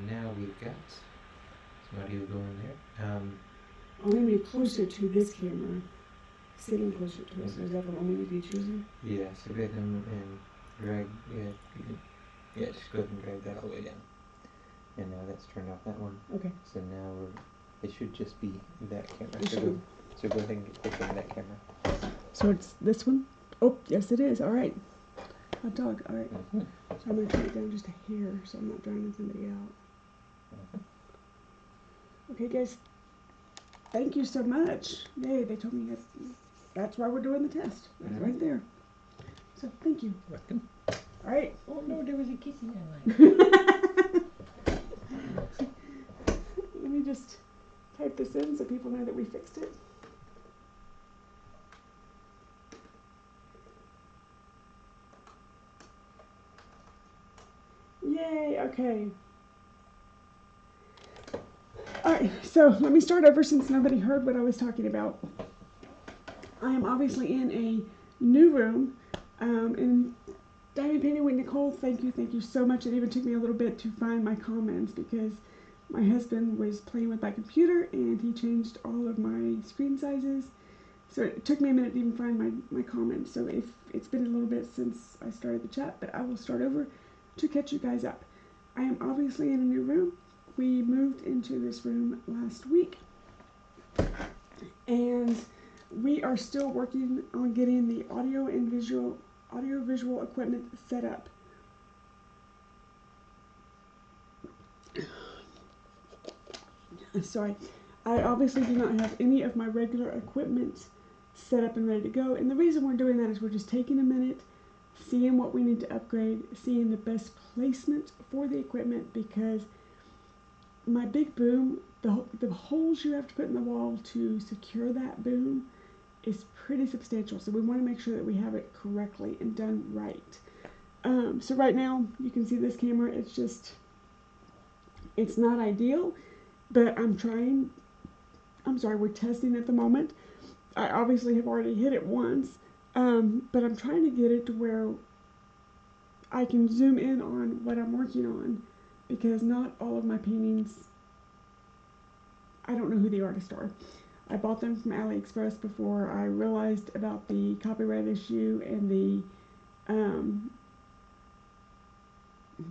now we've got some audio going there. I'm going to be closer to this camera, sitting closer to us. Is that the one we need to be choosing? Yeah, so go ahead and drag, just go ahead and drag that all the way down. And now that's turned off that one. Okay. So now it should just be that camera. So go ahead and get closer to that camera. So it's this one? Oh, yes it is. All right. Hot dog. All right. So I'm going to turn it down just a hair so I'm not drowning somebody out. Okay, guys. Thank you so much. Yay, they told me that's why we're doing the test. That's right there. So, thank you. Welcome. All right. Oh, no, there was a kissing line. Let me just type this in so people know that we fixed it. Yay, okay. Alright, so let me start over since nobody heard what I was talking about. I am obviously in a new room, and diamond painting with Nicole, thank you so much. It even took me a little bit to find my comments because my husband was playing with my computer and he changed all of my screen sizes. So it took me a minute to even find my comments. So if it's been a little bit since I started the chat, but I will start over to catch you guys up. I am obviously in a new room. We moved into this room last week. And we are still working on getting the audio visual equipment set up. Sorry, I obviously do not have any of my regular equipment set up and ready to go. And the reason we're doing that is we're just taking a minute, seeing what we need to upgrade, seeing the best placement for the equipment, because my big boom, the holes you have to put in the wall to secure that boom is pretty substantial. So we want to make sure that we have it correctly and done right. So right now you can see this camera, it's not ideal, but I'm trying. I'm sorry, we're testing at the moment. I obviously have already hit it once, but I'm trying to get it to where I can zoom in on what I'm working on, because not all of my paintings, I don't know who the artists are. I bought them from AliExpress before I realized about the copyright issue and the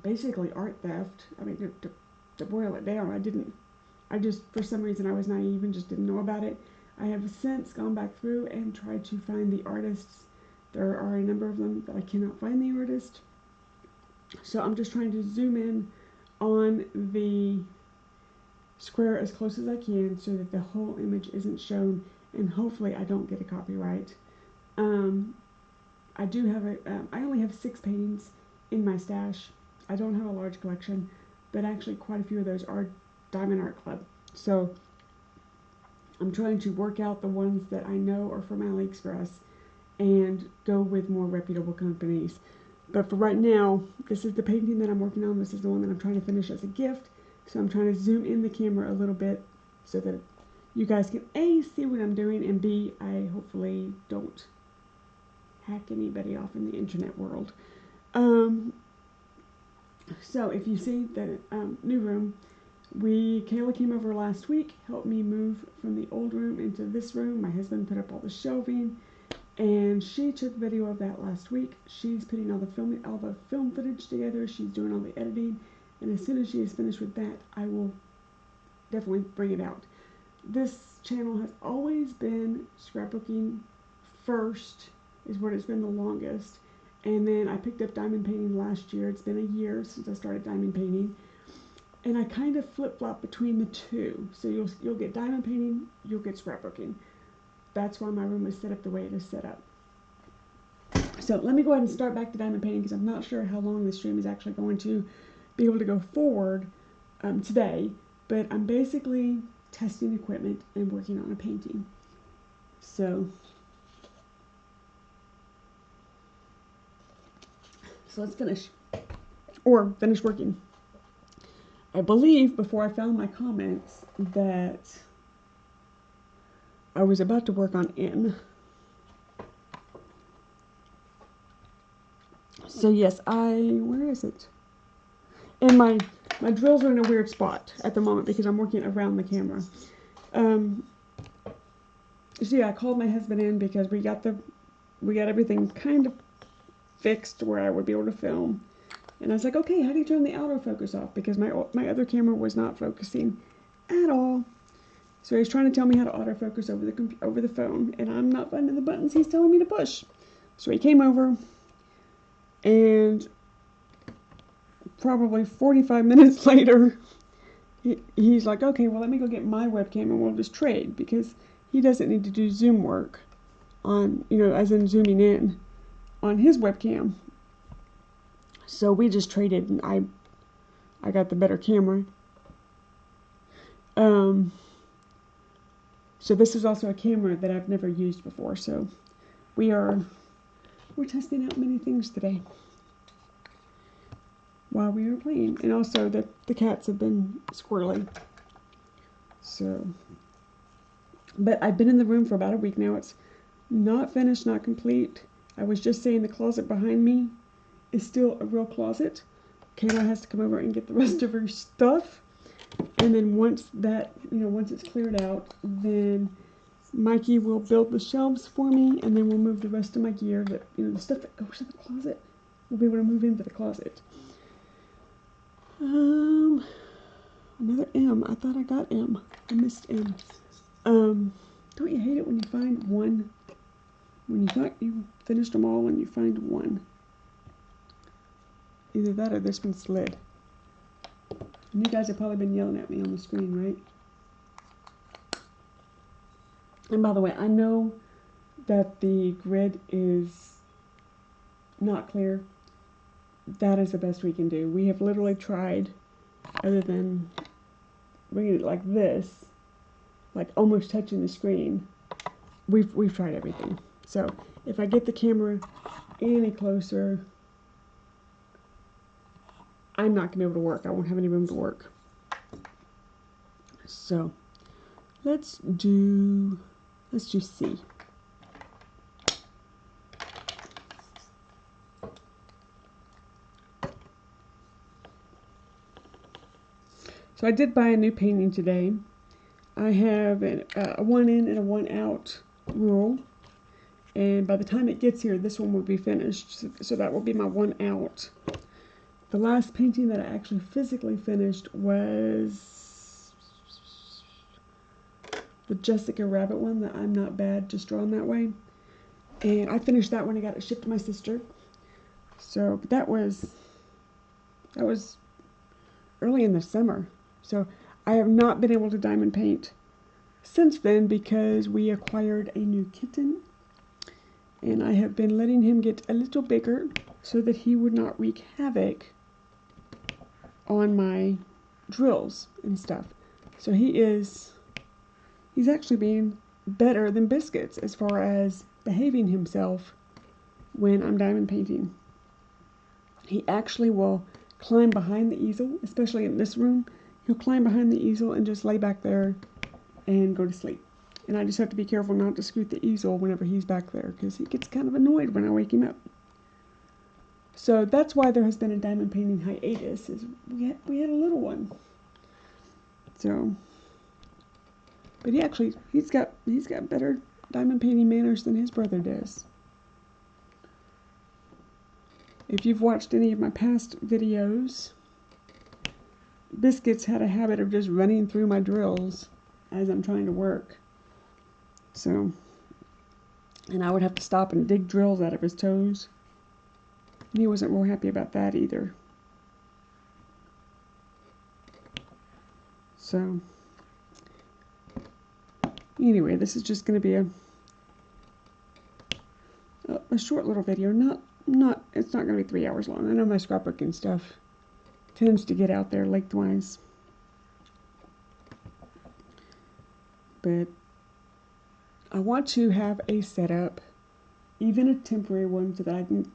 basically art theft. I mean, to boil it down, I just, for some reason I was naive and just didn't know about it. I have since gone back through and tried to find the artists. There are a number of them that I cannot find the artist. So I'm just trying to zoom in on the square as close as I can so that the whole image isn't shown, and hopefully I don't get a copyright. I do have I only have 6 paintings in my stash. I don't have a large collection, but actually quite a few of those are Diamond Art Club. So I'm trying to work out the ones that I know are from AliExpress and go with more reputable companies. But for right now, this is the painting that I'm working on. This is the one that I'm trying to finish as a gift. So I'm trying to zoom in the camera a little bit so that you guys can A, see what I'm doing, and B, I hopefully don't hack anybody off in the internet world. So if you see the new room, Kayla came over last week, helped me move from the old room into this room. My husband put up all the shelving, and she took video of that last week. She's putting all the film footage together. She's doing all the editing, and as soon as she is finished with that, I will definitely bring it out. This channel has always been scrapbooking first, is what it's been the longest, and then I picked up diamond painting last year. It's been a year since I started diamond painting, and I kind of flip-flop between the two. So you'll get diamond painting, you'll get scrapbooking. That's why my room is set up the way it is set up. So let me go ahead and start back to diamond painting, because I'm not sure how long this stream is actually going to be able to go forward today, but I'm basically testing equipment and working on a painting. So let's finish, or finish working. I believe before I found my comments that I was about to work on in. So yes, where is it? In my my drills are in a weird spot at the moment because I'm working around the camera. So yeah, I called my husband in because we got everything kind of fixed where I would be able to film. And I was like, okay, how do you turn the autofocus off? Because my other camera was not focusing at all. So he's trying to tell me how to autofocus over the phone, and I'm not finding the buttons he's telling me to push. So he came over, and probably 45 minutes later, he's like, okay, well, let me go get my webcam and we'll just trade, because he doesn't need to do Zoom work on, as in zooming in on his webcam. So we just traded, and I got the better camera. So this is also a camera that I've never used before. So we're testing out many things today while we were playing. And also the cats have been squirrely. So, but I've been in the room for about a week now. It's not finished, not complete. I was just saying the closet behind me is still a real closet. Kayla has to come over and get the rest of her stuff. And then once it's cleared out, then Mikey will build the shelves for me, and then we'll move the rest of my gear, the stuff that goes in the closet, we'll be able to move into the closet. Another M. I thought I got M. I missed M. Don't you hate it when you find one? When you thought you finished them all and you find one. Either that or this one slid. And you guys have probably been yelling at me on the screen, right? And by the way, I know that the grid is not clear. That is the best we can do. We have literally tried, other than bringing it like this, like almost touching the screen. We've tried everything. So if I get the camera any closer, I'm not going to be able to work. I won't have any room to work. So let's do C. So I did buy a new painting today. I have a one in and a one out rule. And by the time it gets here, this one will be finished. So that will be my one out. The last painting that I actually physically finished was the Jessica Rabbit one, that I'm Not Bad, Just Drawn That Way. And I finished that one. I got it shipped to my sister. So, but that was early in the summer. So I have not been able to diamond paint since then because we acquired a new kitten. And I have been letting him get a little bigger so that he would not wreak havoc on my drills and stuff. So he's actually being better than Biscuits as far as behaving himself when I'm diamond painting. He actually will climb behind the easel, especially in this room. He'll climb behind the easel and just lay back there and go to sleep. And I just have to be careful not to scoot the easel whenever he's back there, because he gets kind of annoyed when I wake him up. So that's why there has been a diamond painting hiatus, is we had a little one. So, but he's got better diamond painting manners than his brother does. If you've watched any of my past videos, Biscuits had a habit of just running through my drills as I'm trying to work. So, and I would have to stop and dig drills out of his toes. And he wasn't real happy about that either. So, anyway, this is just going to be a short little video. It's not going to be 3 hours long. I know my scrapbooking stuff tends to get out there lengthwise. But I want to have a setup, even a temporary one, so that I can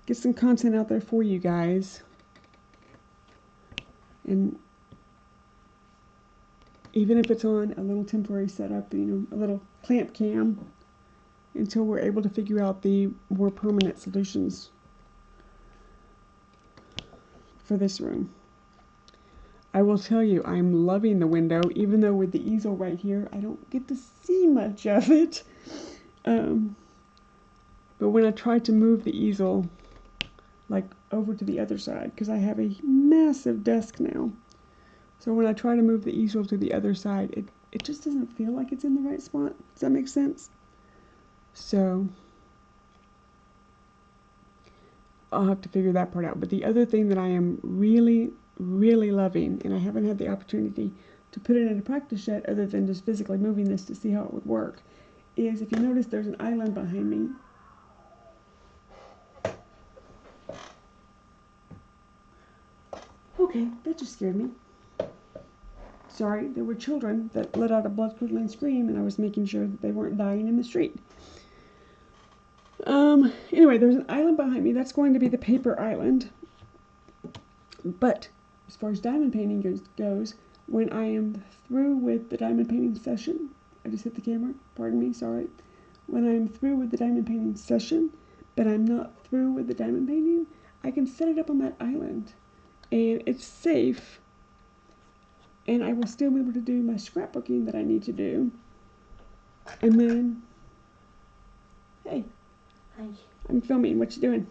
get some content out there for you guys. And even if it's on a little temporary setup, a little clamp cam, until we're able to figure out the more permanent solutions for this room. I will tell you, I'm loving the window, even though with the easel right here, I don't get to see much of it. But when I try to move the easel, like over to the other side, because I have a massive desk now. So when I try to move the easel to the other side, it just doesn't feel like it's in the right spot. Does that make sense? So I'll have to figure that part out. But the other thing that I am really, really loving, and I haven't had the opportunity to put it into practice yet other than just physically moving this to see how it would work, is if you notice there's an island behind me. Okay, that just scared me. Sorry, there were children that let out a blood-curdling scream, and I was making sure that they weren't dying in the street. Anyway, there's an island behind me. That's going to be the paper island. But as far as diamond painting goes, when I am through with the diamond painting session, I just hit the camera, pardon me, sorry. When I'm through with the diamond painting session, but I'm not through with the diamond painting, I can set it up on that island. And it's safe, and I will still be able to do my scrapbooking that I need to do. And then, hey, Hi. I'm filming. What you doing?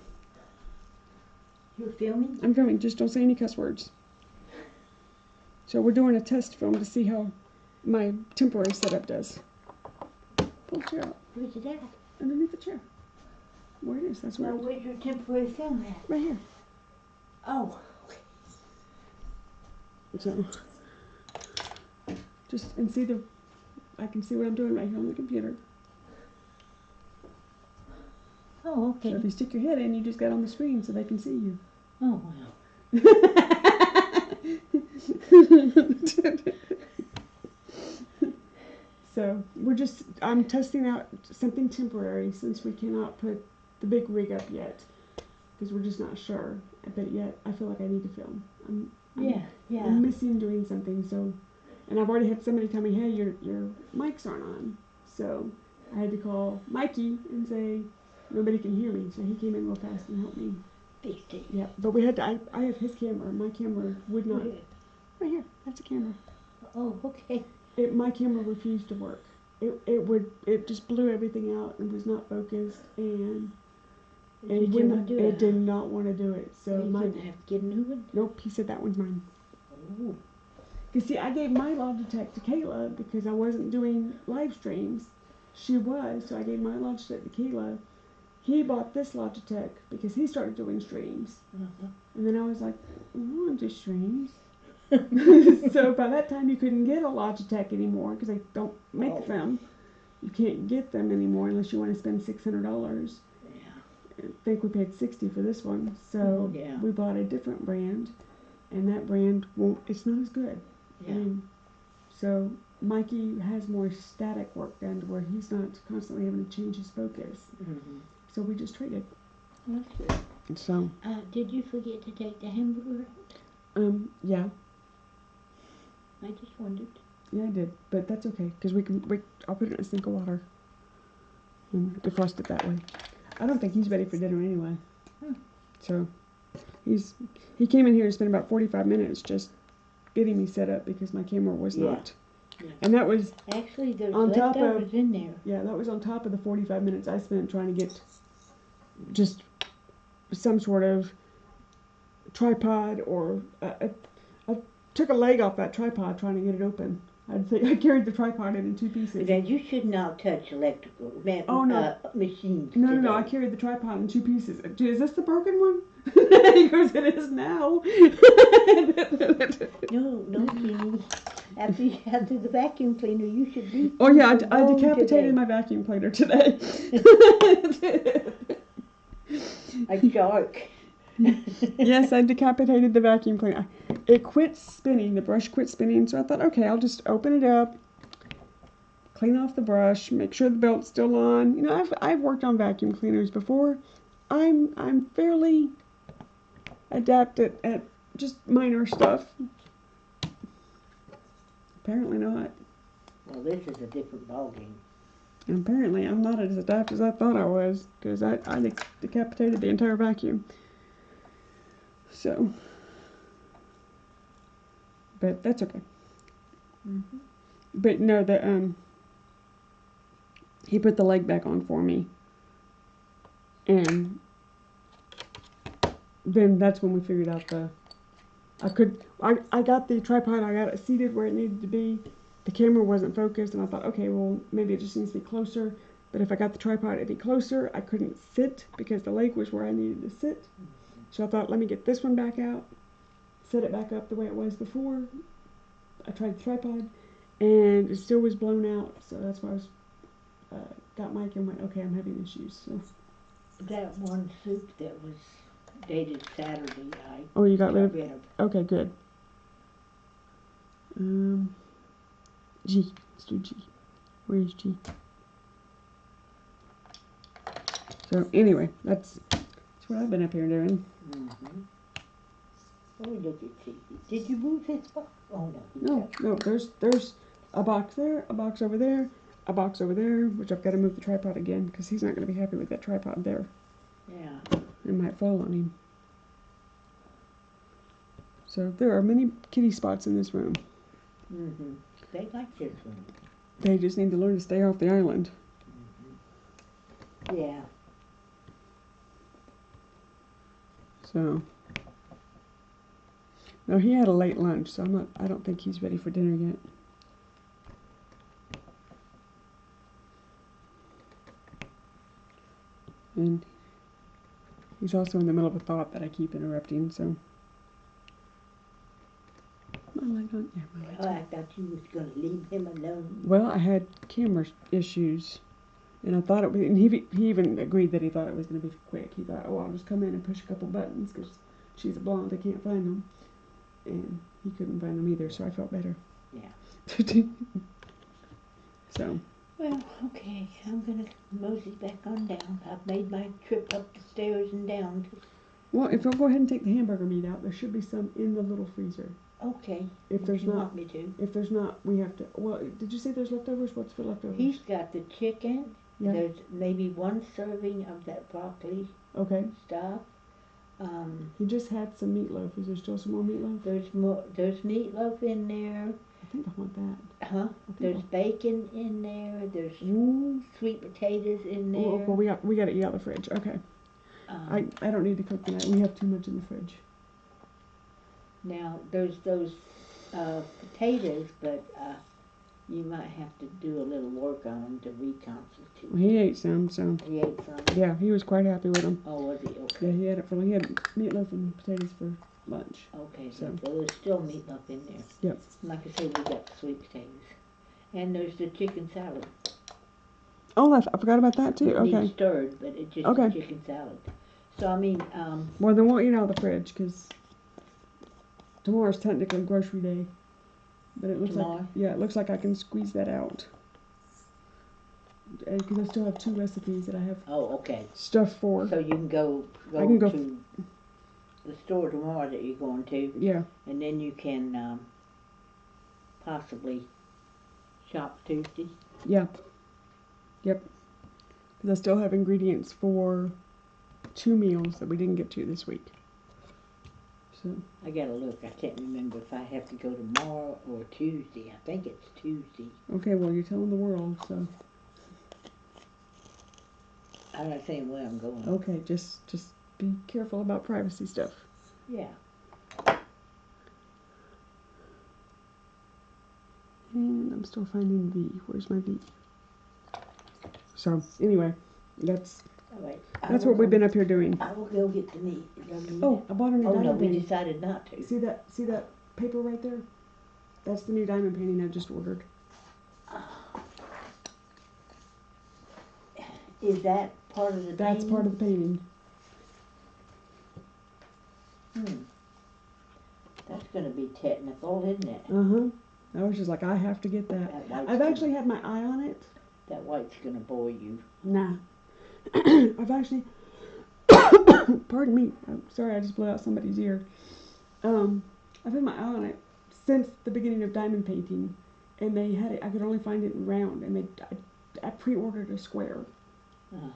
You're filming? I'm filming. Just don't say any cuss words. So we're doing a test film to see how my temporary setup does. Pull the chair out. Where's it at? Underneath the chair. Where it is, that's where Well, it is. where's your temporary film at? Right here. Oh. So, just, and see I can see what I'm doing right here on the computer. Oh, okay. So if you stick your head in, you just got on the screen so they can see you. Oh, well. So I'm testing out something temporary since we cannot put the big rig up yet because we're just not sure. But yet I feel like I need to film. Yeah. I'm missing doing something. So, and I've already had somebody tell me, hey, your mics aren't on. So I had to call Mikey and say nobody can hear me. So he came in real fast and helped me. Fixed it. Yeah, but we had to. I have his camera. My camera would not. Where? Right here. That's a camera. Oh, okay. My camera refused to work. It just blew everything out and was not focused and Did you want to do it did not want to do it. So you my didn't have to get a new one? nope, he said that one's mine. Oh. You see, I gave my Logitech to Kayla because I wasn't doing live streams. She was, so I gave my Logitech to Kayla. He bought this Logitech because he started doing streams. Uh-huh. And then I was like, I want to do streams. So by that time you couldn't get a Logitech anymore because they don't make them. You can't get them anymore unless you want to spend $600. Yeah. I think we paid $60 for this one. So Yeah. we bought a different brand, and that brand it's not as good. Yeah. So Mikey has more static work done to where he's not constantly having to change his focus. Mm-hmm. So we just traded. That's good. So Did you forget to take the hamburger? yeah. I just wondered. Yeah, I did, but that's okay because I'll put it in a sink of water and defrost it that way. I don't think he's ready for dinner anyway. So he came in here and spent about 45 minutes just getting me set up because my camera was not. Yeah. And that was Actually, there's on top of- leftovers in there. yeah, that was on top of the 45 minutes I spent trying to get just some sort of tripod or I took a leg off that tripod trying to get it open. I carried the tripod in 2 pieces. Now, you should not touch electrical machines. No, I carried the tripod in 2 pieces. Is this the broken one? He goes, it is now. No, Jeannie. After the vacuum cleaner, you should be. Oh yeah, I decapitated my vacuum cleaner today. A shark. Yes, I decapitated the vacuum cleaner. It quit spinning. The brush quit spinning, so I thought, okay, I'll just open it up, clean off the brush, make sure the belt's still on. You know, I've worked on vacuum cleaners before. I'm fairly adept at just minor stuff. Apparently not. Well, this is a different ballgame. And apparently I'm not as adept as I thought I was, because I decapitated the entire vacuum. So, but that's okay. Mm-hmm. But no, he put the leg back on for me, and then that's when we figured out I got the tripod, I got it seated where it needed to be. The camera wasn't focused, and I thought, okay, well, maybe it just needs to be closer. But if I got the tripod, it'd be closer. I couldn't sit because the leg was where I needed to sit. So I thought, let me get this one back out, set it back up the way it was before. I tried the tripod, and it still was blown out. So that's why I was got Mike and went, okay, I'm having issues. So. That one soup that was dated Saturday, Oh, you got rid of? rid of. Okay, good. G. Let's do G. Where is G? So anyway, that's what I've been up here doing. Mm-hmm. Oh, look at you. Did you move his box? Oh no. No, there's a box there, a box over there, a box over there, which I've got to move the tripod again because he's not going to be happy with that tripod there. Yeah. It might fall on him. So there are many kitty spots in this room. Mm-hmm. They like this one. They just need to learn to stay off the island. Mm-hmm. Yeah. So. No, he had a late lunch, so I don't think he's ready for dinner yet. And he's also in the middle of a thought that I keep interrupting, so. My light on? Yeah, my light's on. I thought you was going to leave him alone. Well, I had camera issues, and I thought it was, and he even agreed that he thought it was going to be quick. He thought, oh, I'll just come in and push a couple buttons because she's a blonde, I can't find them. And he couldn't find them either, so I felt better. Yeah. So. Well, okay, I'm going to mosey back on down. I've made my trip up the stairs and down. Well, if you'll go ahead and take the hamburger meat out, there should be some in the little freezer. Okay. If there's you not, want me to. If there's not, we have to. Well, did you say there's leftovers? What's for leftovers? He's got the chicken. Yeah. There's maybe one serving of that broccoli Okay. stuff. He just had some meatloaf. Is there still some more meatloaf? There's meatloaf in there. I think I want that. Huh? There's bacon in there. There's sweet potatoes in there. Oh, well, we got to eat out of the fridge. Okay. I don't need to cook tonight. We have too much in the fridge. Now there's those potatoes, but you might have to do a little work on them to reconstitute. Well, he ate some, so. He ate some. Yeah, he was quite happy with them. Oh, was he? Okay. Yeah, he had meatloaf and potatoes for lunch. Okay, so there's still meatloaf in there. Yep. Like I say, we got the sweet potatoes, and there's the chicken salad. Oh, I forgot about that too. It Okay. needs stirred, but it's just okay. a chicken salad. So I mean. Well, then we'll eat out of the fridge because tomorrow's technically grocery day. But it looks it looks like I can squeeze that out. Because I still have 2 recipes that I have. Oh, okay. Stuff for. So you can go to the store tomorrow that you're going to. Yeah. And then you can possibly shop Tuesday. Yeah. Yep. Because I still have ingredients for 2 meals that we didn't get to this week. So. I gotta look. I can't remember if I have to go tomorrow or Tuesday. I think it's Tuesday. Okay, well, you're telling the world, so. I'm not saying where I'm going. Okay, just be careful about privacy stuff. Yeah. And I'm still finding V. Where's my V? So, anyway, that's what we've been up here doing. I will go get the meat. Oh, I bought a new diamond painting. We decided not to. See that paper right there? That's the new diamond painting I just ordered. Is that part of the painting? That's part of the painting. That's going to be technical, isn't it? I was just like, I have to get that. I've actually had my eye on it. That white's going to bore you. Nah. I've actually, pardon me, I'm sorry I just blew out somebody's ear. I've had my eye on it since the beginning of diamond painting, and they had it, I could only find it in round, and I pre-ordered a square.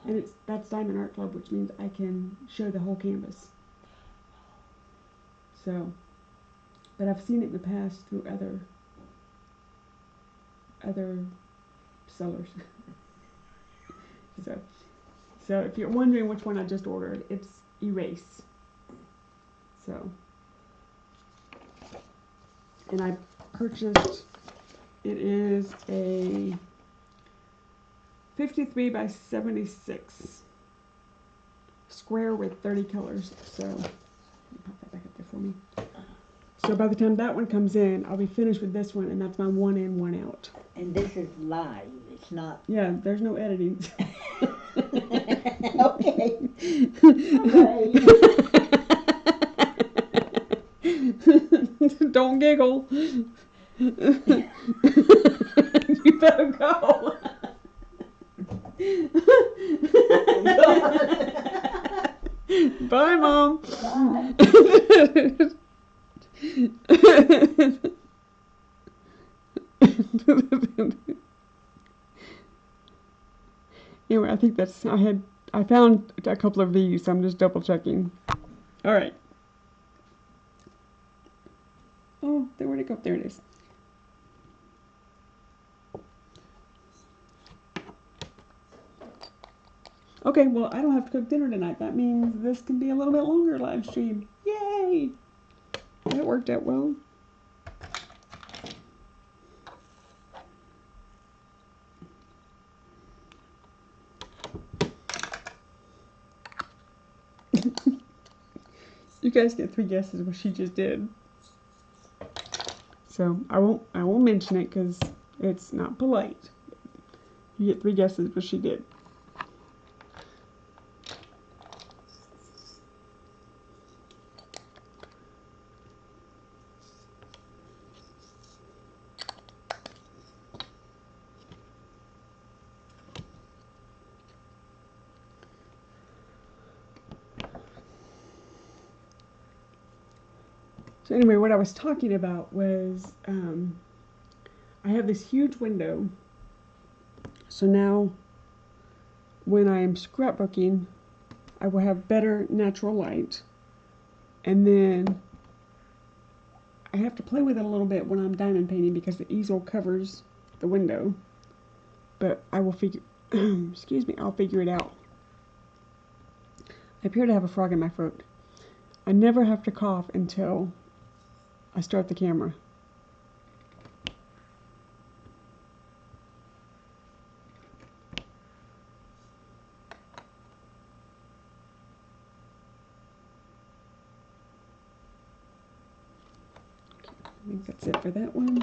And that's Diamond Art Club, which means I can show the whole canvas. So, but I've seen it in the past through other sellers. So if you're wondering which one I just ordered, it's Erase. So, and I purchased, it is a 53 by 76 square with 30 colors. So, let me pop that back up there for me. So by the time that one comes in, I'll be finished with this one, and that's my one in, one out. And this is live, it's not. Yeah, there's no editing. Okay. Don't giggle. You better go. Bye, Mom. Bye. Anyway, I think that's, I found a couple of these, so I'm just double checking. All right. Oh, where'd it go? There it is. Okay, well, I don't have to cook dinner tonight. That means this can be a little bit longer live stream. Yay! That worked out well. You guys get 3 guesses what she just did. So I won't mention it because it's not polite. You get 3 guesses what she did. So anyway, what I was talking about was I have this huge window. So now when I am scrapbooking, I will have better natural light. And then I have to play with it a little bit when I'm diamond painting because the easel covers the window. But I will figure, excuse me, I'll figure it out. I appear to have a frog in my throat. I never have to cough until I start the camera. I think that's it for that one.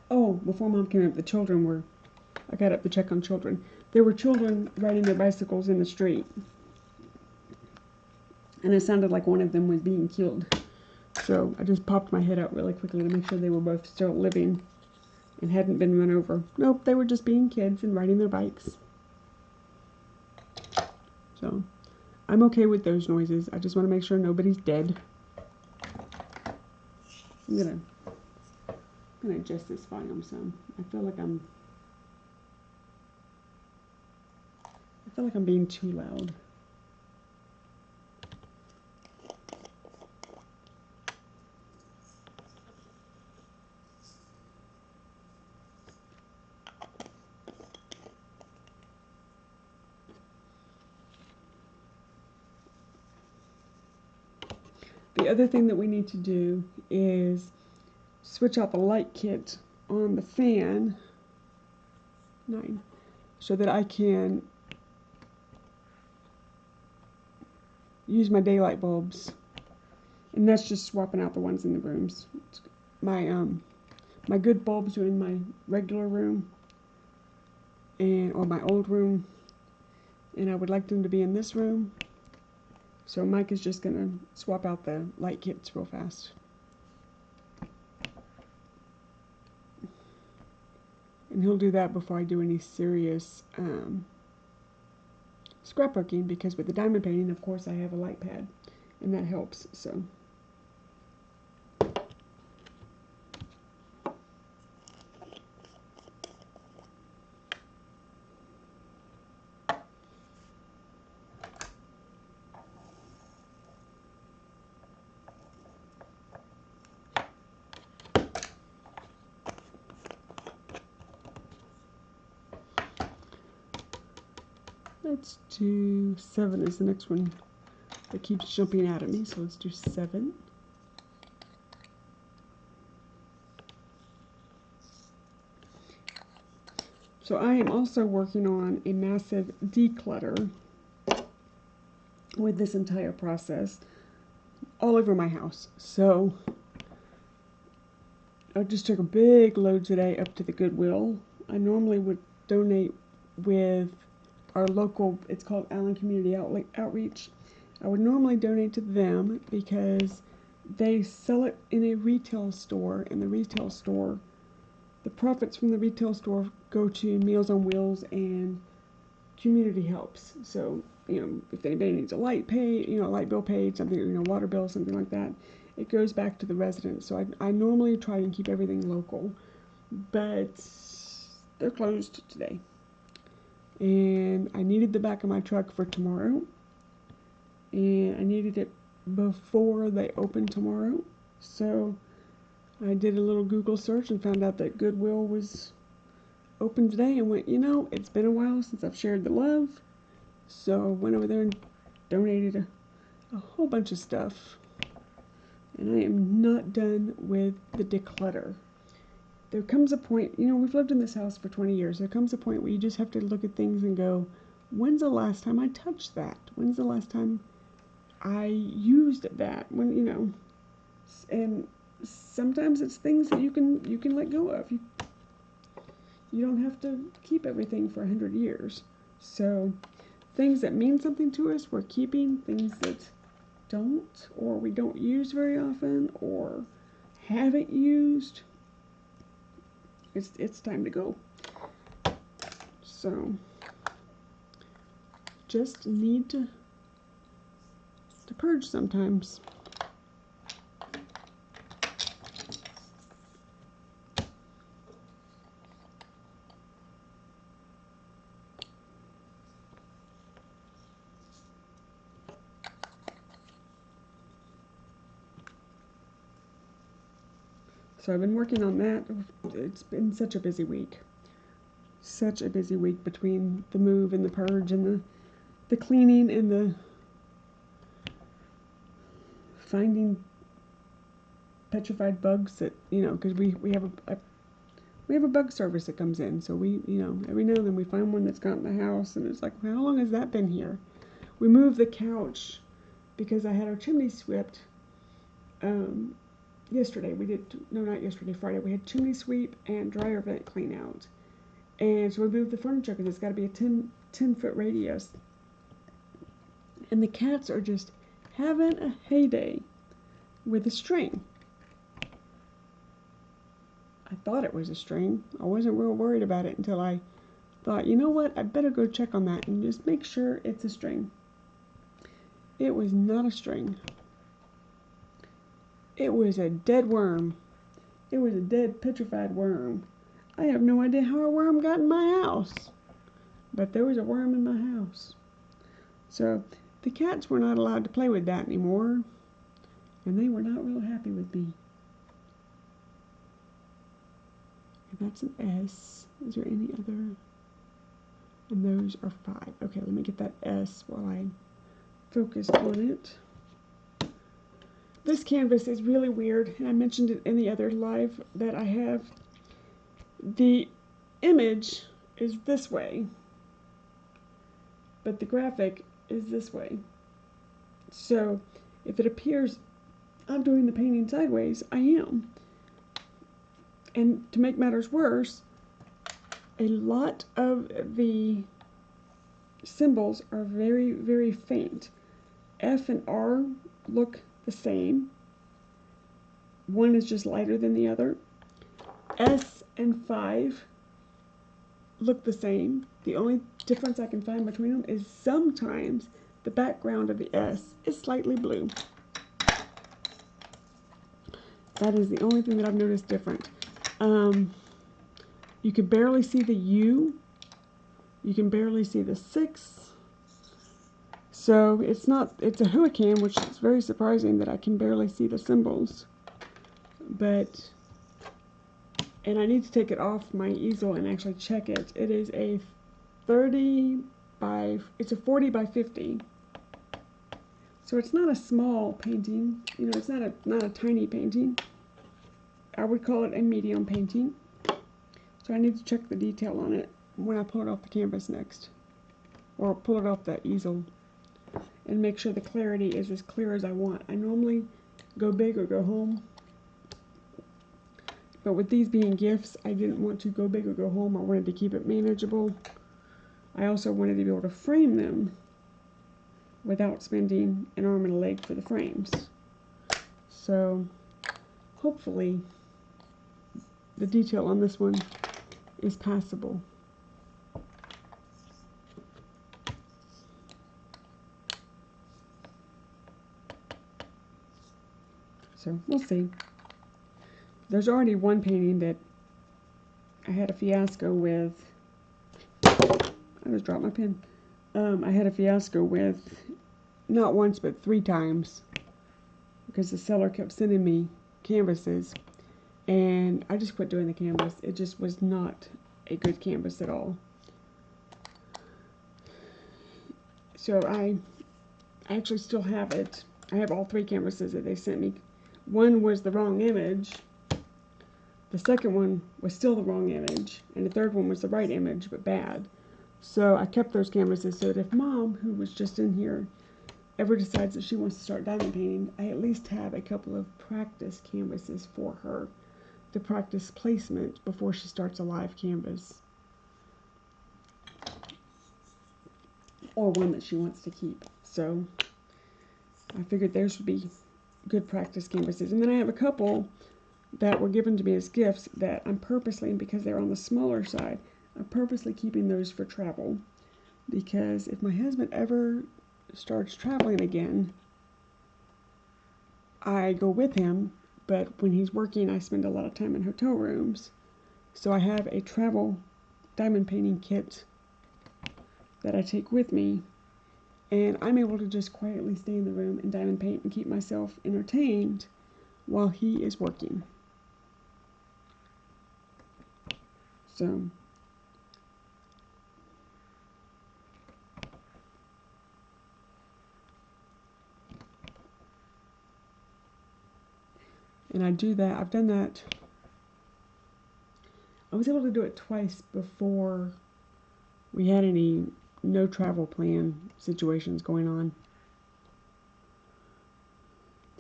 Oh, before Mom came up, the children were, I got up to check on children. There were children riding their bicycles in the street. And it sounded like one of them was being killed. So I just popped my head out really quickly to make sure they were both still living and hadn't been run over. Nope, they were just being kids and riding their bikes. So I'm okay with those noises. I just want to make sure nobody's dead. I'm gonna adjust this volume some. I feel like I'm being too loud. The other thing that we need to do is switch out the light kit on the fan 9 so that I can use my daylight bulbs, and that's just swapping out the ones in the rooms. My good bulbs are in my regular room or my old room, and I would like them to be in this room. So Mike is just gonna swap out the light kits real fast. And he'll do that before I do any serious scrapbooking, because with the diamond painting, of course, I have a light pad, and that helps. So. Let's do 7 is the next one that keeps jumping out at me, so let's do 7. So I am also working on a massive declutter with this entire process all over my house. So I just took a big load today up to the Goodwill. I normally would donate with our local, it's called Allen Community Outreach. I would normally donate to them because they sell it in a retail store, and the retail store, the profits from the retail store go to Meals on Wheels and community helps. So, if anybody needs a light bill paid, something, water bill, something like that, it goes back to the residents. So I normally try and keep everything local, but they're closed today. And I needed the back of my truck for tomorrow, and I needed it before they open tomorrow. So I did a little Google search and found out that Goodwill was open today, and went, it's been a while since I've shared the love. So went over there and donated a whole bunch of stuff. And I am not done with the declutter. There comes a point, we've lived in this house for 20 years. There comes a point where you just have to look at things and go, when's the last time I touched that? When's the last time I used that? And sometimes it's things that you can let go of. You don't have to keep everything for 100 years. So things that mean something to us, we're keeping. Things that don't, or we don't use very often, or haven't used, it's time to go. So just need to purge sometimes. So I've been working on that. It's been such a busy week. Such a busy week between the move and the purge and the cleaning and the finding petrified bugs that, because we have a bug service that comes in. So we, every now and then we find one that's got in the house, and it's like, how long has that been here? We moved the couch because I had our chimney swept. Yesterday, Friday, we had chimney sweep and dryer vent clean out. And so we moved the furniture because it's got to be a 10-foot radius. And the cats are just having a heyday with a string. I thought it was a string. I wasn't real worried about it until I thought, you know what, I better go check on that and just make sure it's a string. It was not a string. It was a dead worm. It was a dead, petrified worm. I have no idea how a worm got in my house, but there was a worm in my house. So the cats were not allowed to play with that anymore, and they were not real happy with me. And that's an S. Is there any other? And those are 5. Okay, let me get that S while I focus on it. This canvas is really weird, and I mentioned it in the other live that I have. The image is this way, but the graphic is this way. So if it appears I'm doing the painting sideways, I am. And to make matters worse, a lot of the symbols are very, very faint. F and R look the same. One is just lighter than the other. S and 5 look the same. The only difference I can find between them is sometimes the background of the S is slightly blue. That is the only thing that I've noticed different. You can barely see the U. You can barely see the 6. So it's a hurricane, which is very surprising that I can barely see the symbols. And I need to take it off my easel and actually check it. It is a 30 it's a 40 by 50. So it's not a small painting, you know, it's not a tiny painting. I would call it a medium painting. So I need to check the detail on it when I pull it off the canvas next. Or pull it off the easel. And make sure the clarity is as clear as I want. I normally go big or go home. But with these being gifts, I didn't want to go big or go home. I wanted to keep it manageable. I also wanted to be able to frame them without spending an arm and a leg for the frames. So hopefully the detail on this one is passable. So we'll see. There's already one painting that I had a fiasco with. I just dropped my pen. I had a fiasco with, not once but 3 times, because the seller kept sending me canvases, and I just quit doing the canvas. It just was not a good canvas at all. So I actually still have it. I have all 3 canvases that they sent me. One was the wrong image, the second one was still the wrong image, and the third one was the right image but bad. So I kept those canvases so that if Mom, who was just in here, ever decides that she wants to start diamond painting, I at least have a couple of practice canvases for her to practice placement before she starts a live canvas. Or one that she wants to keep. So I figured those would be good practice canvases. And then I have a couple that were given to me as gifts that I'm purposely, because they're on the smaller side, I'm purposely keeping those for travel, because if my husband ever starts traveling again, I go with him, but when he's working, I spend a lot of time in hotel rooms. So I have a travel diamond painting kit that I take with me, and I'm able to just quietly stay in the room and diamond paint and keep myself entertained while he is working. So and I do that. I've done that. I was able to do it twice before we had any no travel plan situations going on.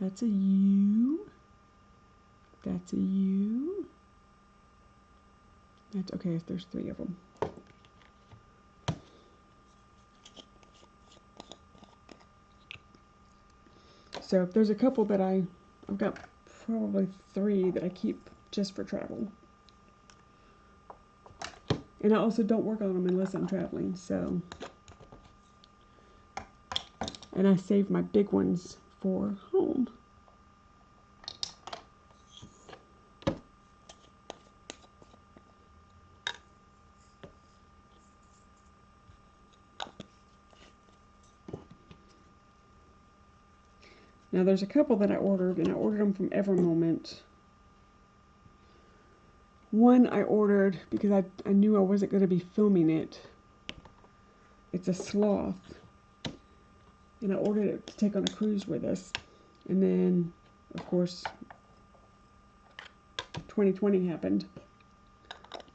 That's a U. That's a U. That's okay. There's 3 of them. So there's a couple that I've got probably 3 that I keep just for travel. And I also don't work on them unless I'm traveling, so. And I save my big ones for home. Now there's a couple that I ordered, and I ordered them from Evermoment. One I ordered because I knew I wasn't going to be filming it. It's a sloth. And I ordered it to take on a cruise with us. And then, of course, 2020 happened.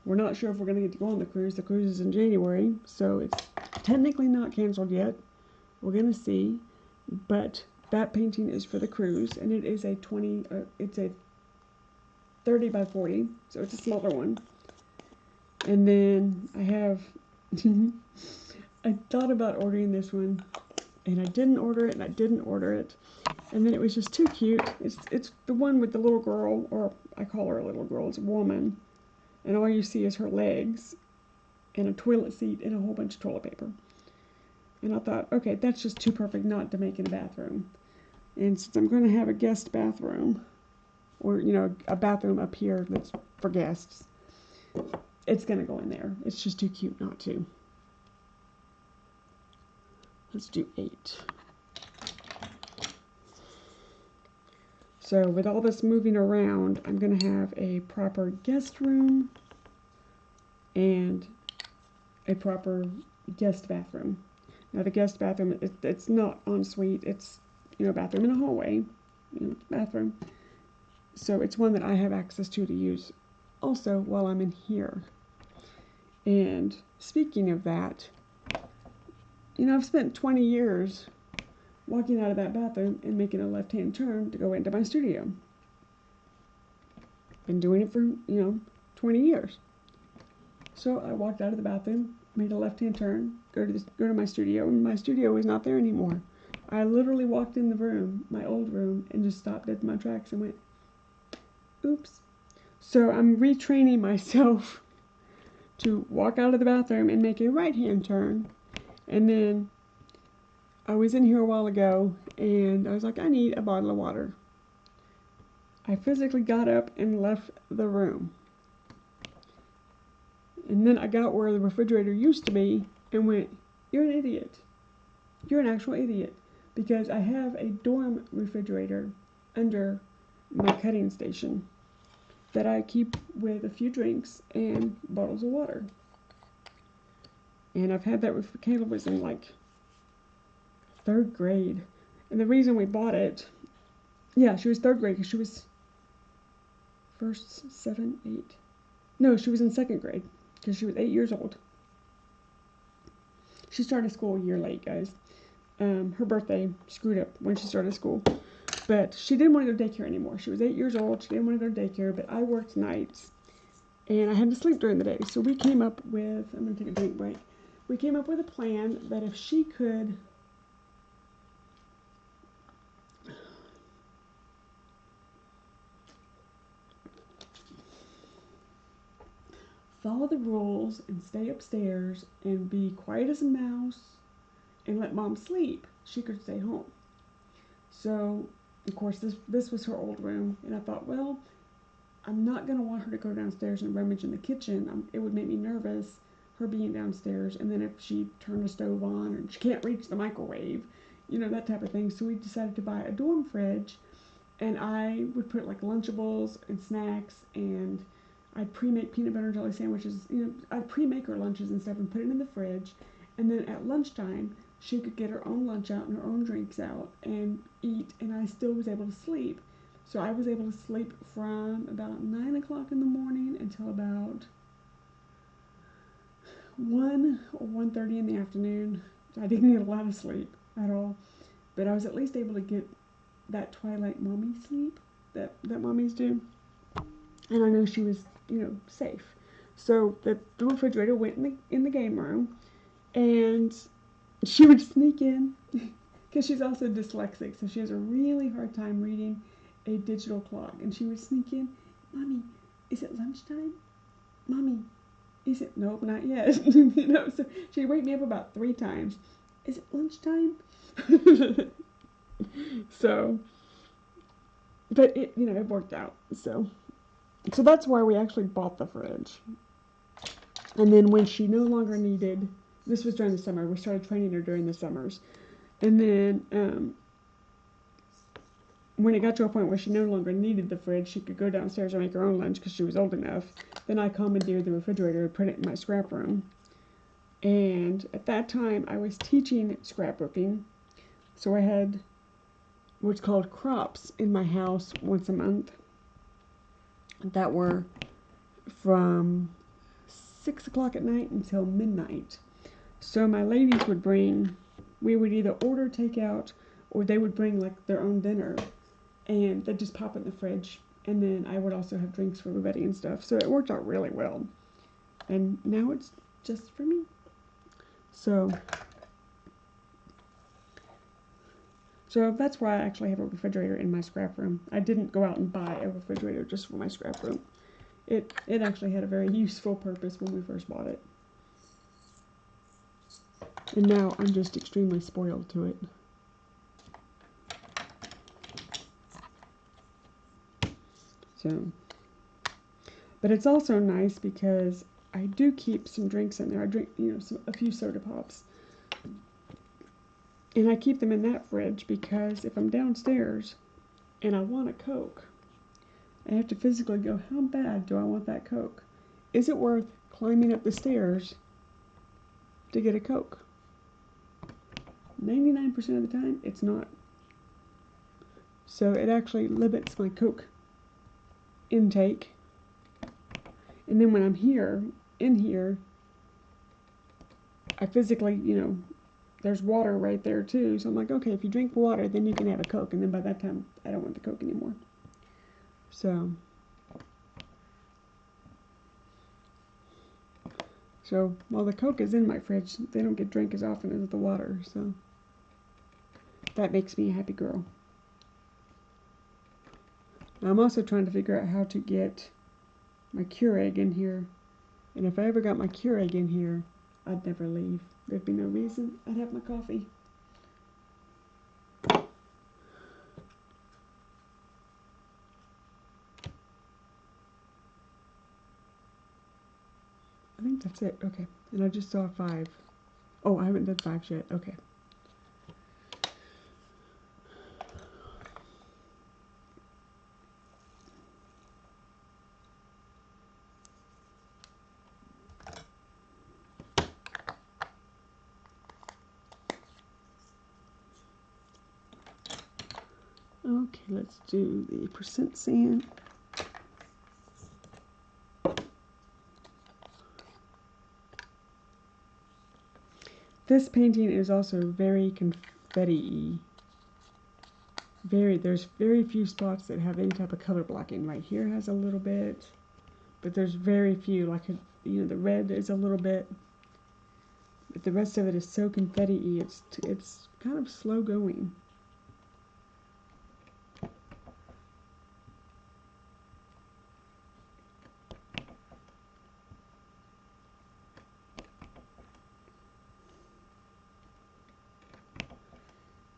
We're not sure if we're going to get to go on the cruise. The cruise is in January, so it's technically not canceled yet. We're going to see. But that painting is for the cruise, and it is a 30 by 40, so it's a smaller one. And then I have, I thought about ordering this one, and I didn't order it, and I didn't order it. And then it was just too cute. It's the one with the little girl, or I call her a little girl, it's a woman. And all you see is her legs, and a toilet seat, and a whole bunch of toilet paper. And I thought, okay, that's just too perfect not to make in a bathroom. And since I'm going to have a guest bathroom, or, you know, a bathroom up here that's for guests, it's going to go in there. It's just too cute not to. Let's do 8. So with all this moving around, I'm going to have a proper guest room and a proper guest bathroom. Now the guest bathroom, it's not en suite. It's, bathroom in a hallway, bathroom. So it's one that I have access to use also while I'm in here. And speaking of that, I've spent 20 years walking out of that bathroom and making a left-hand turn to go into my studio. Been doing it for, 20 years. So I walked out of the bathroom, made a left-hand turn, go to my studio, and my studio is not there anymore. I literally walked in the room, my old room, and just stopped dead in my tracks and went, oops. So I'm retraining myself to walk out of the bathroom and make a right-hand turn. And then I was in here a while ago, and I was like, I need a bottle of water. I physically got up and left the room. And then I got where the refrigerator used to be and went, you're an idiot. You're an actual idiot. Because I have a dorm refrigerator under my cutting station that I keep with a few drinks and bottles of water. And I've had that with Kayla was in like 3rd grade. And the reason we bought it, she was 3rd grade because she was first, 7, 8. No, she was in 2nd grade because she was 8 years old. She started school a year late, guys. Her birthday screwed up when she started school. But she didn't want to go to daycare anymore. She was 8 years old. She didn't want to go to daycare, but I worked nights. And I had to sleep during the day. So we came up with, I'm going to take a drink break. We came up with a plan that if she could follow the rules and stay upstairs and be quiet as a mouse and let mom sleep, she could stay home. So, of course, this was her old room, and I thought, well, I'm not going to want her to go downstairs and rummage in the kitchen. It would make me nervous, her being downstairs, and then if she turned the stove on or she can't reach the microwave, that type of thing. So we decided to buy a dorm fridge, and I would put like Lunchables and snacks, and I'd pre-make peanut butter and jelly sandwiches. I'd pre-make her lunches and stuff and put it in the fridge, and then at lunchtime, she could get her own lunch out and her own drinks out and eat, and I still was able to sleep. So I was able to sleep from about 9 o'clock in the morning until about 1 or 1:30 in the afternoon. I didn't get a lot of sleep at all, but I was at least able to get that twilight mommy sleep that mommies do. And I know she was, safe. So the refrigerator went in the game room, and she would sneak in, because she's also dyslexic, so she has a really hard time reading a digital clock. And she would sneak in, Mommy, is it lunchtime? Mommy, is it? Nope, not yet. So she'd wake me up about 3 times. Is it lunchtime? So, but it worked out. So that's why we actually bought the fridge. And then when she no longer needed, this was during the summer, we started training her during the summers. And then when it got to a point where she no longer needed the fridge, she could go downstairs and make her own lunch because she was old enough. Then I commandeered the refrigerator and put it in my scrap room. And at that time, I was teaching scrapbooking. So I had what's called crops in my house once a month that were from 6 o'clock at night until midnight. So my ladies would bring, we would either order takeout or they would bring like their own dinner, and they'd just pop it in the fridge. And then I would also have drinks for everybody and stuff. So it worked out really well. And now it's just for me. So that's why I actually have a refrigerator in my scrap room. I didn't go out and buy a refrigerator just for my scrap room. It actually had a very useful purpose when we first bought it. And now I'm just extremely spoiled to it. So, but it's also nice because I do keep some drinks in there. I drink, a few soda pops. And I keep them in that fridge because if I'm downstairs and I want a Coke, I have to physically go, how bad do I want that Coke? Is it worth climbing up the stairs to get a Coke. 99% of the time, it's not. So it actually limits my Coke intake. And then when I'm in here, I physically, there's water right there too. So I'm like, okay, if you drink water, then you can have a Coke. And then by that time, I don't want the Coke anymore. So while the Coke is in my fridge, they don't get drank as often as the water. So that makes me a happy girl. Now I'm also trying to figure out how to get my Keurig in here. And if I ever got my Keurig in here, I'd never leave. There'd be no reason. I'd have my coffee. I think that's it. Okay. And I just saw 5. Oh, I haven't done 5 yet. Okay. Okay, let's do the percent sand. This painting is also very confetti-y. There's very few spots that have any type of color blocking. Right here has a little bit, but there's very few. Like, the red is a little bit, but the rest of it is so confetti-y. It's kind of slow going.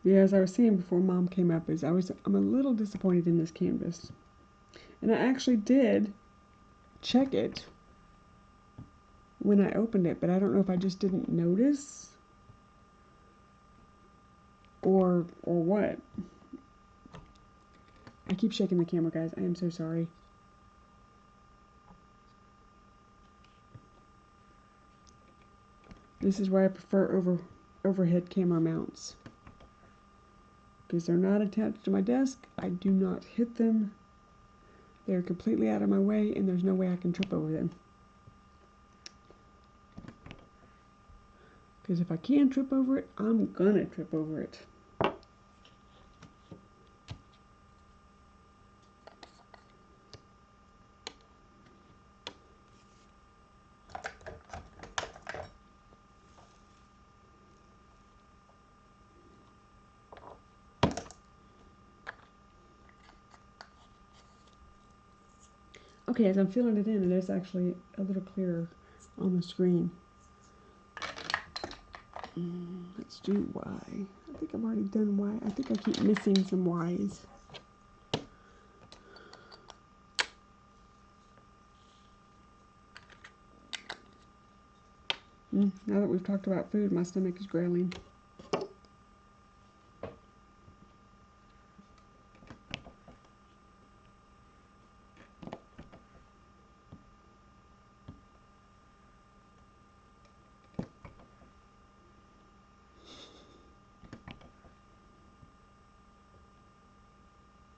Yeah, as I was saying before Mom came up, I'm a little disappointed in this canvas. And I actually did check it when I opened it, but I don't know if I just didn't notice or what. I keep shaking the camera, guys. I am so sorry. This is why I prefer overhead camera mounts. Because they're not attached to my desk, I do not hit them. They're completely out of my way, and there's no way I can trip over them. Because if I can trip over it, I'm gonna trip over it. Okay, as I'm filling it in, it is actually a little clearer on the screen. Let's do Y. I think I've already done Y. I think I keep missing some Ys. Now that we've talked about food, my stomach is growling.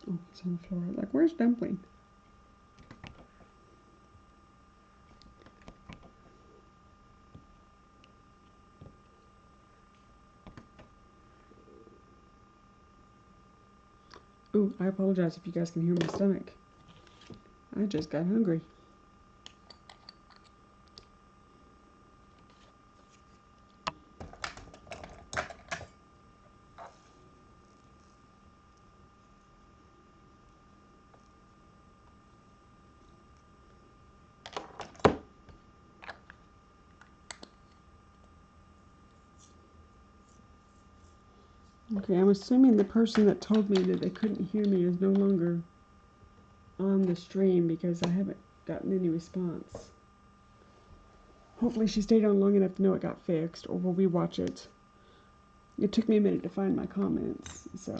Oh, it's on the floor. Like, where's Dumpling? Ooh, I apologize if you guys can hear my stomach. I just got hungry. Okay, I'm assuming the person that told me that they couldn't hear me is no longer on the stream because I haven't gotten any response. Hopefully she stayed on long enough to know it got fixed, or we'll rewatch it. It took me a minute to find my comments, so...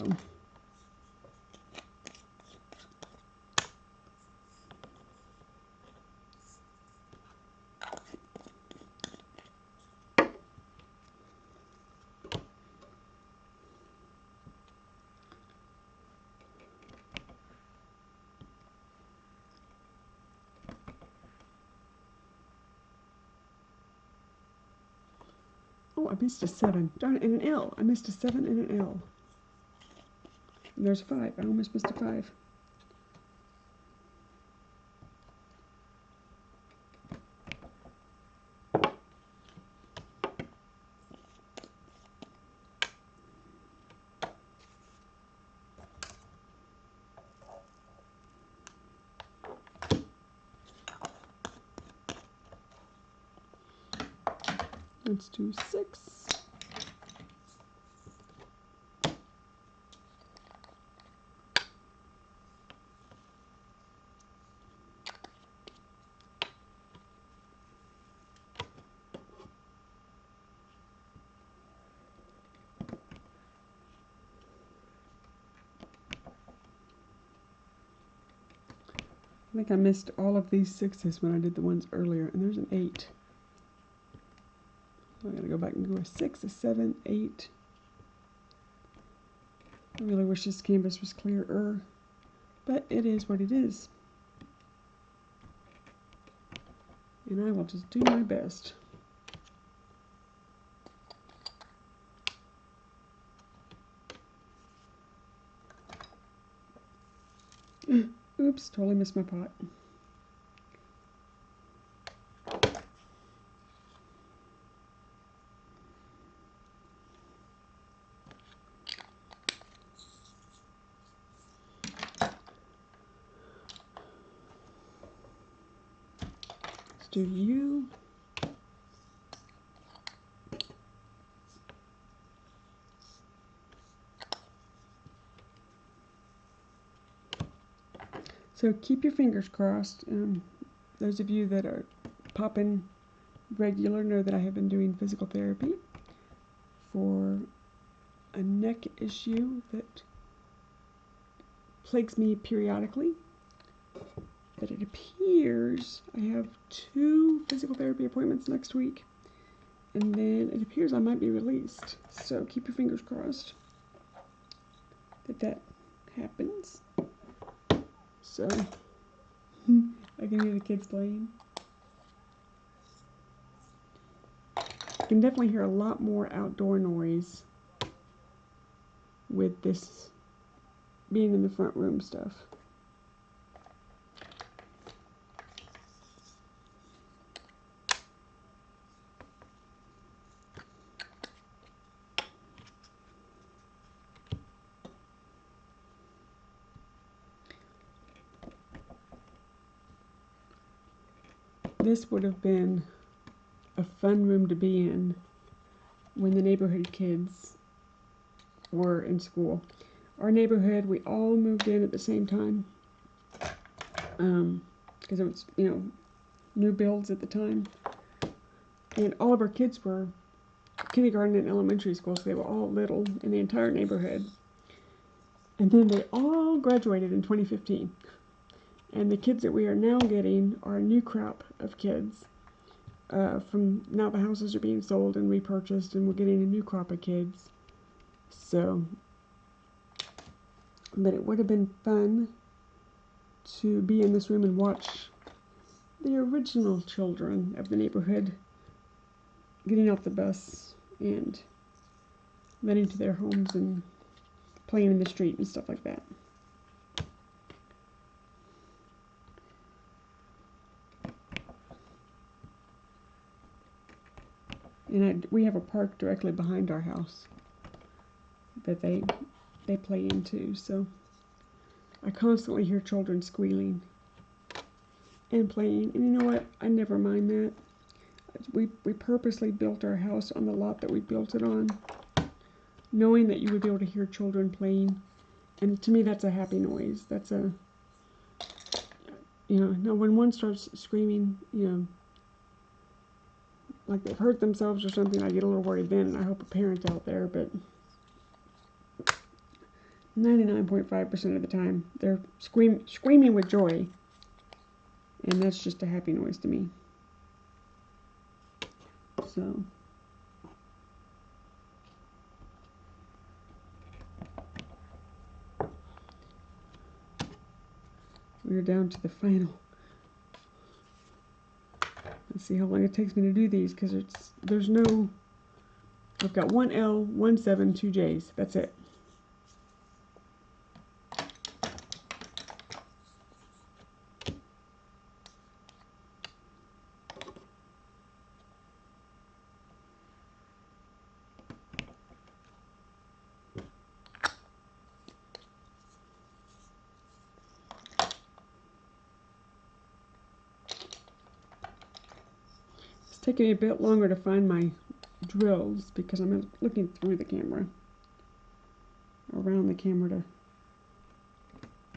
Oh, I missed a 7. Darn it, and an L. I missed a 7 and an L. And there's a 5. I almost missed a 5. Let's do 6. I think I missed all of these 6s when I did the ones earlier, and there's an 8. So I gotta go back and go a 6, a 7, 8. I really wish this canvas was clearer, but it is what it is. And I will just do my best. Oops, totally missed my pot. Let's do you. So keep your fingers crossed. Those of you that are popping regular know that I have been doing physical therapy for a neck issue that plagues me periodically. But it appears I have 2 physical therapy appointments next week, and then it appears I might be released. So keep your fingers crossed that that happens. So I can hear the kids playing. I can definitely hear a lot more outdoor noise with this being in the front room stuff. This would have been a fun room to be in when the neighborhood kids were in school. Our neighborhood, we all moved in at the same time because it was, new builds at the time. And all of our kids were kindergarten and elementary school, so they were all little in the entire neighborhood. And then they all graduated in 2015. And the kids that we are now getting are a new crop of kids. From now the houses are being sold and repurchased, and we're getting a new crop of kids. So, but it would have been fun to be in this room and watch the original children of the neighborhood getting off the bus and heading to their homes and playing in the street and stuff like that. And we have a park directly behind our house that they play into, so I constantly hear children squealing and playing. And you know what? I never mind that. We purposely built our house on the lot that we built it on, knowing that you would be able to hear children playing. And to me, that's a happy noise. That's a, now when one starts screaming, like they've hurt themselves or something, I get a little worried then, and I hope a parent's out there, but 99.5% of the time, they're screaming with joy, and that's just a happy noise to me. So, we're down to the final. Let's see how long it takes me to do these, because there's no I've got one L, 1 7, 2 J's. That's it. It's taking me a bit longer to find my drills because I'm looking through the camera, around the camera to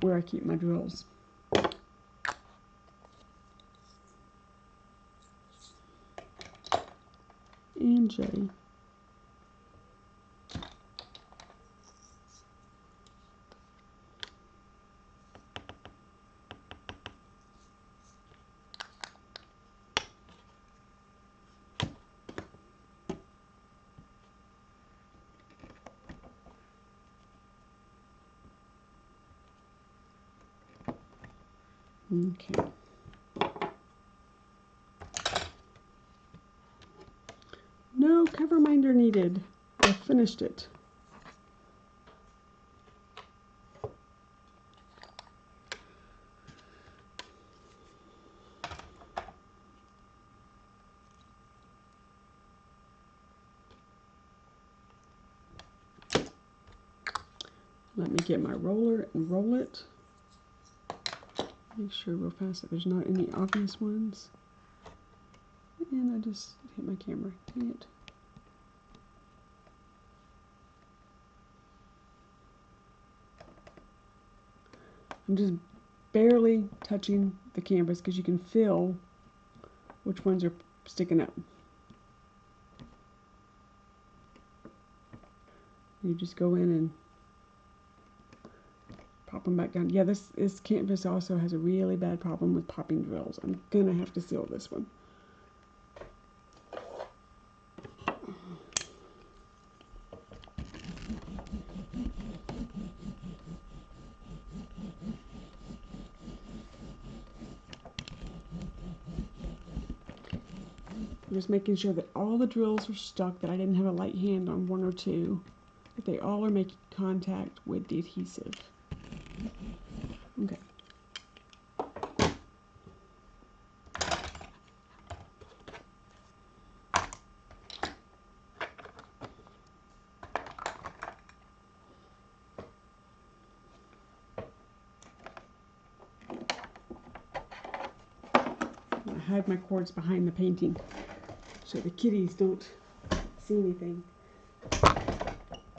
where I keep my drills. And J. Okay. No cover minder needed. I finished it. Let me get my roller and roll it. Make sure real fast that there's not any obvious ones. And I just hit my camera. Dang it. I'm just barely touching the canvas because you can feel which ones are sticking up. You just go in and pop them back down. Yeah, this canvas also has a really bad problem with popping drills. I'm gonna have to seal this one. I'm just making sure that all the drills are stuck, that I didn't have a light hand on one or two, that they all are making contact with the adhesive. Okay. I hide my cords behind the painting so the kitties don't see anything.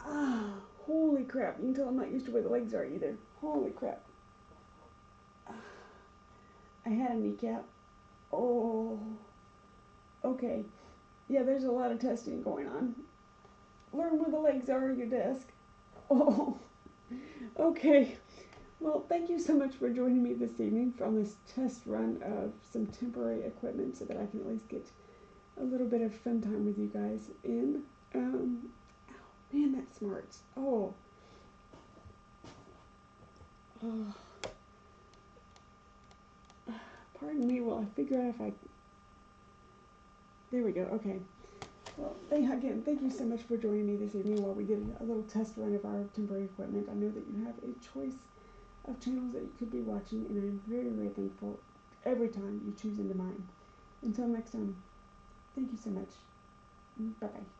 Ah, holy crap. You can tell I'm not used to where the legs are either. Holy crap. I had a kneecap. Oh, okay. Yeah, there's a lot of testing going on. Learn where the legs are on your desk. Oh, okay. Well, thank you so much for joining me this evening on this test run of some temporary equipment so that I can at least get a little bit of fun time with you guys in. Oh, man, that smarts. Oh. Oh. Pardon me while I figure out if I... There we go. Okay. Well, again, thank you so much for joining me this evening while we did a little test run of our temporary equipment. I know that you have a choice of channels that you could be watching, and I'm very, very thankful every time you choose into mine. Until next time, thank you so much. Bye-bye.